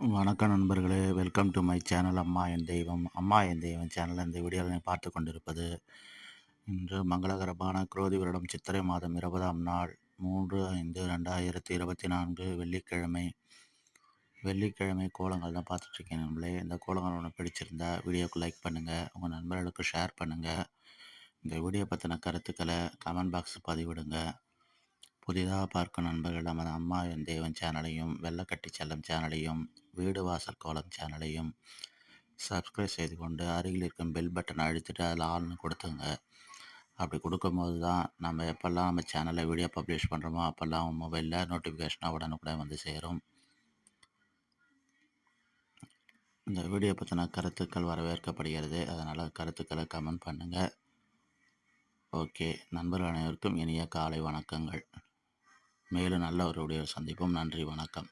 வணக்கம் நண்பர்களே, welcome to my channel அம்மா என் தெய்வம். அம்மா என் தெய்வம் சேனலில் இந்த வீடியோவில் பார்த்து கொண்டிருப்பது இன்று மங்களகரமான குரோதி வருடம் சித்திரை மாதம் 20ஆம் நாள் 3/5/2024 வெள்ளிக்கிழமை. வெள்ளிக்கிழமை கோலங்கள் தான் பார்த்துட்ருக்கேன் நண்பர்களே. இந்த கோலங்கள் ஒன்று பிடிச்சிருந்தா வீடியோக்கு லைக் பண்ணுங்கள், உங்கள் நண்பர்களுக்கு ஷேர் பண்ணுங்கள். இந்த வீடியோ பற்றின கருத்துக்களை கமெண்ட் பாக்ஸ் பதிவிடுங்க. புதிதாக பார்க்கும் நண்பர்கள் நமது அம்மா என் தெய்வம் சேனலையும், வெள்ளக்கட்டி செல்லம் சேனலையும், வீடு வாசல் கோலம் சேனலையும் சப்ஸ்கிரைப் செய்து கொண்டு அருகில் இருக்கும் பெல் பட்டனை அழுத்திட்டு அதில் ஆள்னு கொடுத்துங்க. அப்படி கொடுக்கும்போது தான் நம்ம எப்போல்லாம் நம்ம சேனலில் வீடியோ பப்ளிஷ் பண்ணுறோமோ அப்போல்லாம் மொபைலில் நோட்டிஃபிகேஷனாக உடனுக்குடன் வந்து சேரும். இந்த வீடியோ பற்றின கருத்துக்கள் வரவேற்கப்படுகிறது. அதனால் கருத்துக்களை கமெண்ட் பண்ணுங்கள். ஓகே, நண்பர்கள் அனைவருக்கும் இனிய காலை வணக்கங்கள். மேலும் நல்ல ஒரு வீடியோ சந்திப்போம். நன்றி, வணக்கம்.